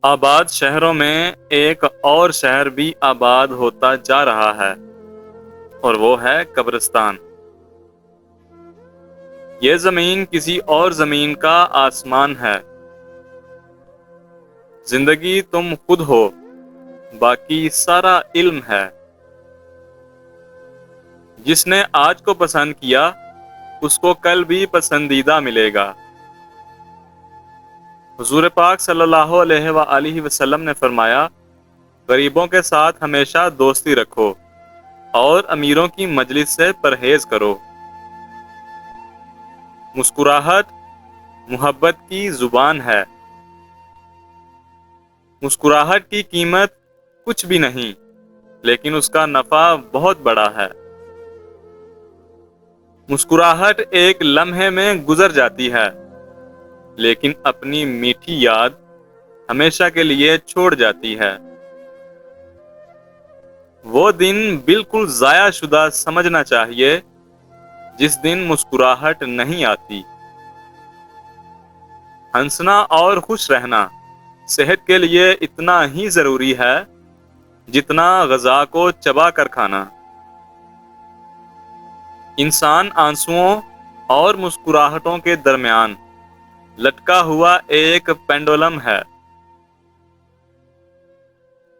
آباد شہروں میں ایک اور شہر بھی آباد ہوتا جا رہا ہے، اور وہ ہے قبرستان۔ یہ زمین کسی اور زمین کا آسمان ہے۔ زندگی تم خود ہو، باقی سارا علم ہے۔ جس نے آج کو پسند کیا، اس کو کل بھی پسندیدہ ملے گا۔ حضور پاک صلی اللہ علیہ وآلہ وسلم نے فرمایا، غریبوں کے ساتھ ہمیشہ دوستی رکھو اور امیروں کی مجلس سے پرہیز کرو۔ مسکراہٹ محبت کی زبان ہے۔ مسکراہٹ کی قیمت کچھ بھی نہیں، لیکن اس کا نفع بہت بڑا ہے۔ مسکراہٹ ایک لمحے میں گزر جاتی ہے، لیکن اپنی میٹھی یاد ہمیشہ کے لیے چھوڑ جاتی ہے۔ وہ دن بالکل ضائع شدہ سمجھنا چاہیے جس دن مسکراہٹ نہیں آتی۔ ہنسنا اور خوش رہنا صحت کے لیے اتنا ہی ضروری ہے جتنا غذا کو چبا کر کھانا۔ انسان آنسوؤں اور مسکراہٹوں کے درمیان لٹکا ہوا ایک پینڈولم ہے۔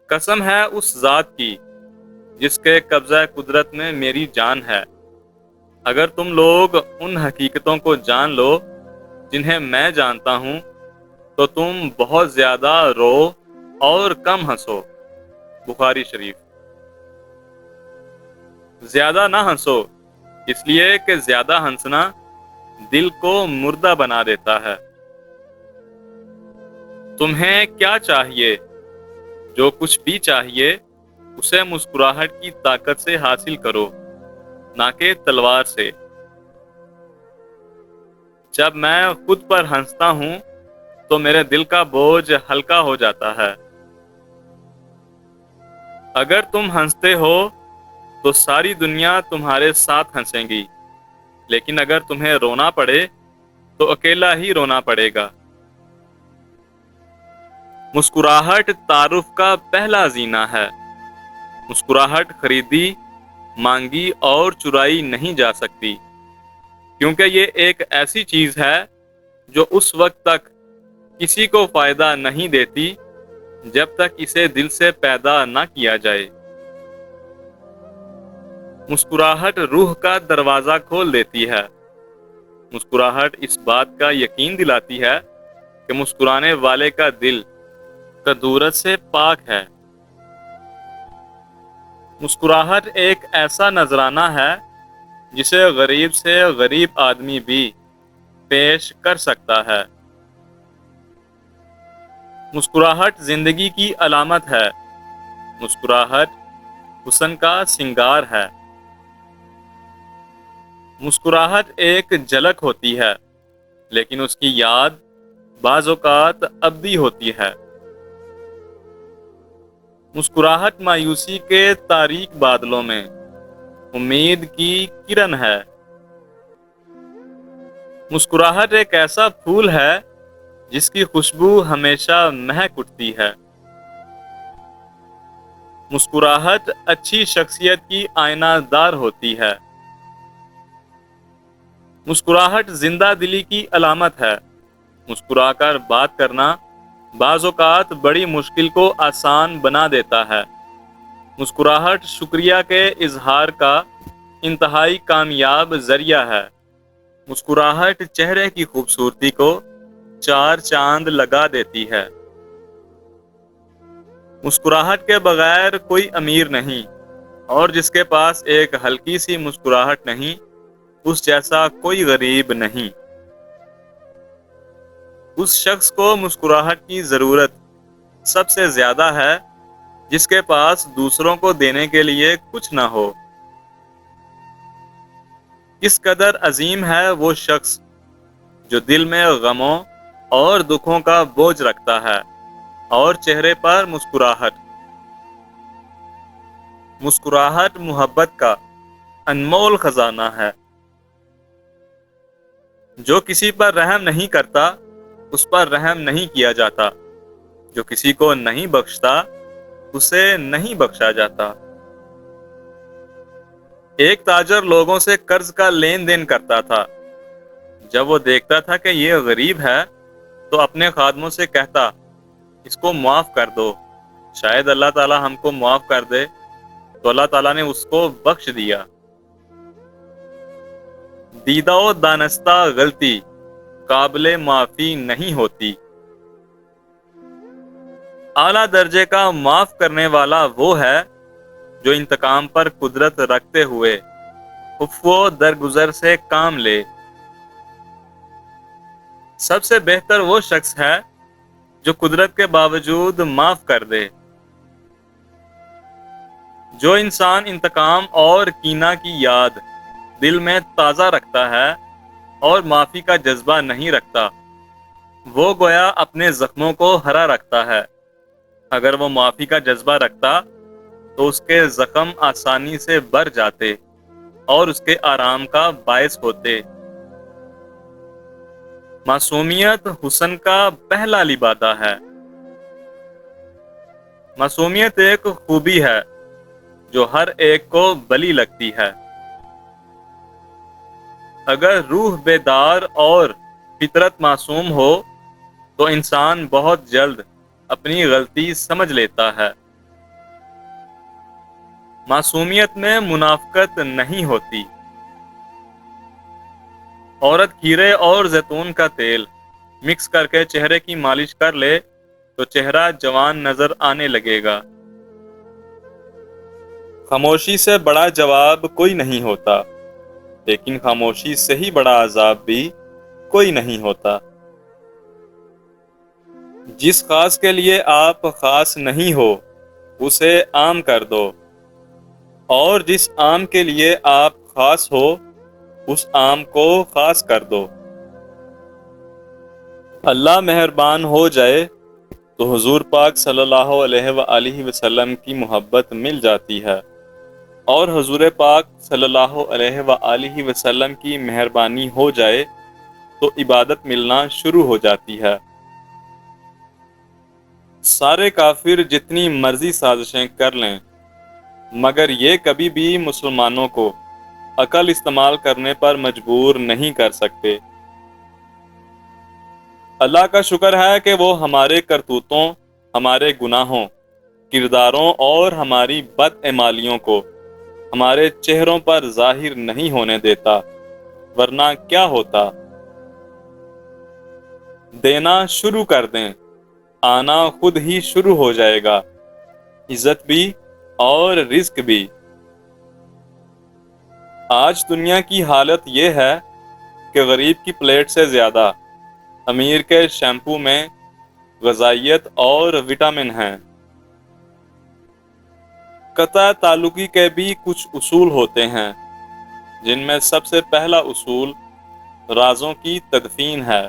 قسم ہے اس ذات کی جس کے قبضہ قدرت میں میری جان ہے، اگر تم لوگ ان حقیقتوں کو جان لو جنہیں میں جانتا ہوں تو تم بہت زیادہ رو اور کم ہنسو۔ بخاری شریف۔ زیادہ نہ ہنسو، اس لیے کہ زیادہ ہنسنا دل کو مردہ بنا دیتا ہے۔ تمہیں کیا چاہیے؟ جو کچھ بھی چاہیے اسے مسکراہٹ کی طاقت سے حاصل کرو، نہ کہ تلوار سے۔ جب میں خود پر ہنستا ہوں تو میرے دل کا بوجھ ہلکا ہو جاتا ہے۔ اگر تم ہنستے ہو تو ساری دنیا تمہارے ساتھ ہنسیں گی، لیکن اگر تمہیں رونا پڑے تو اکیلا ہی رونا پڑے گا۔ مسکراہٹ تعارف کا پہلا زینہ ہے۔ مسکراہٹ خریدی، مانگی اور چرائی نہیں جا سکتی، کیونکہ یہ ایک ایسی چیز ہے جو اس وقت تک کسی کو فائدہ نہیں دیتی جب تک اسے دل سے پیدا نہ کیا جائے۔ مسکراہٹ روح کا دروازہ کھول دیتی ہے۔ مسکراہٹ اس بات کا یقین دلاتی ہے کہ مسکرانے والے کا دل کدورت سے پاک ہے۔ مسکراہٹ ایک ایسا نذرانہ ہے جسے غریب سے غریب آدمی بھی پیش کر سکتا ہے۔ مسکراہٹ زندگی کی علامت ہے۔ مسکراہٹ حسن کا سنگار ہے۔ مسکراہٹ ایک جھلک ہوتی ہے، لیکن اس کی یاد بعض اوقات ابدی ہوتی ہے۔ مسکراہٹ مایوسی کے تاریک بادلوں میں امید کی کرن ہے۔ مسکراہٹ ایک ایسا پھول ہے جس کی خوشبو ہمیشہ مہک اٹھتی ہے۔ مسکراہٹ اچھی شخصیت کی آئینہ دار ہوتی ہے۔ مسکراہٹ زندہ دلی کی علامت ہے۔ مسکرا کر بات کرنا بعض اوقات بڑی مشکل کو آسان بنا دیتا ہے۔ مسکراہٹ شکریہ کے اظہار کا انتہائی کامیاب ذریعہ ہے۔ مسکراہٹ چہرے کی خوبصورتی کو چار چاند لگا دیتی ہے۔ مسکراہٹ کے بغیر کوئی امیر نہیں، اور جس کے پاس ایک ہلکی سی مسکراہٹ نہیں، اس جیسا کوئی غریب نہیں۔ اس شخص کو مسکراہٹ کی ضرورت سب سے زیادہ ہے جس کے پاس دوسروں کو دینے کے لیے کچھ نہ ہو۔ کس قدر عظیم ہے وہ شخص جو دل میں غموں اور دکھوں کا بوجھ رکھتا ہے اور چہرے پر مسکراہٹ۔ مسکراہٹ محبت کا انمول خزانہ ہے۔ جو کسی پر رحم نہیں کرتا، اس پر رحم نہیں کیا جاتا۔ جو کسی کو نہیں بخشتا اسے نہیں بخشا جاتا۔ ایک تاجر لوگوں سے قرض کا لین دین کرتا تھا۔ جب وہ دیکھتا تھا کہ یہ غریب ہے تو اپنے خادموں سے کہتا، اس کو معاف کر دو، شاید اللہ تعالیٰ ہم کو معاف کر دے۔ تو اللہ تعالیٰ نے اس کو بخش دیا۔ دیدہ و دانستہ غلطی قابل معافی نہیں ہوتی۔ اعلیٰ درجے کا معاف کرنے والا وہ ہے جو انتقام پر قدرت رکھتے ہوئے عفو و درگزر سے کام لے۔ سب سے بہتر وہ شخص ہے جو قدرت کے باوجود معاف کر دے۔ جو انسان انتقام اور کینہ کی یاد دل میں تازہ رکھتا ہے اور معافی کا جذبہ نہیں رکھتا، وہ گویا اپنے زخموں کو ہرا رکھتا ہے۔ اگر وہ معافی کا جذبہ رکھتا تو اس کے زخم آسانی سے بھر جاتے اور اس کے آرام کا باعث ہوتے۔ معصومیت حسن کا پہلا لبادہ ہے۔ معصومیت ایک خوبی ہے جو ہر ایک کو بلی لگتی ہے۔ اگر روح بیدار اور فطرت معصوم ہو تو انسان بہت جلد اپنی غلطی سمجھ لیتا ہے۔ معصومیت میں منافقت نہیں ہوتی۔ عورت کھیرے اور زیتون کا تیل مکس کر کے چہرے کی مالش کر لے تو چہرہ جوان نظر آنے لگے گا۔ خاموشی سے بڑا جواب کوئی نہیں ہوتا، لیکن خاموشی سے ہی بڑا عذاب بھی کوئی نہیں ہوتا۔ جس خاص کے لیے آپ خاص نہیں ہو اسے عام کر دو، اور جس عام کے لیے آپ خاص ہو اس عام کو خاص کر دو۔ اللہ مہربان ہو جائے تو حضور پاک صلی اللہ علیہ وآلہ وسلم کی محبت مل جاتی ہے، اور حضور پاک صلی اللہ علیہ وآلہ وسلم کی مہربانی ہو جائے تو عبادت ملنا شروع ہو جاتی ہے۔ سارے کافر جتنی مرضی سازشیں کر لیں مگر یہ کبھی بھی مسلمانوں کو عقل استعمال کرنے پر مجبور نہیں کر سکتے۔ اللہ کا شکر ہے کہ وہ ہمارے کرتوتوں، ہمارے گناہوں، کرداروں اور ہماری بدعمالیوں کو ہمارے چہروں پر ظاہر نہیں ہونے دیتا، ورنہ کیا ہوتا؟ دینا شروع کر دیں، آنا خود ہی شروع ہو جائے گا، عزت بھی اور رزق بھی۔ آج دنیا کی حالت یہ ہے کہ غریب کی پلیٹ سے زیادہ امیر کے شیمپو میں غذائیت اور وٹامن ہیں۔ قطع تعلقی کے بھی کچھ اصول ہوتے ہیں، جن میں سب سے پہلا اصول رازوں کی تدفین ہے۔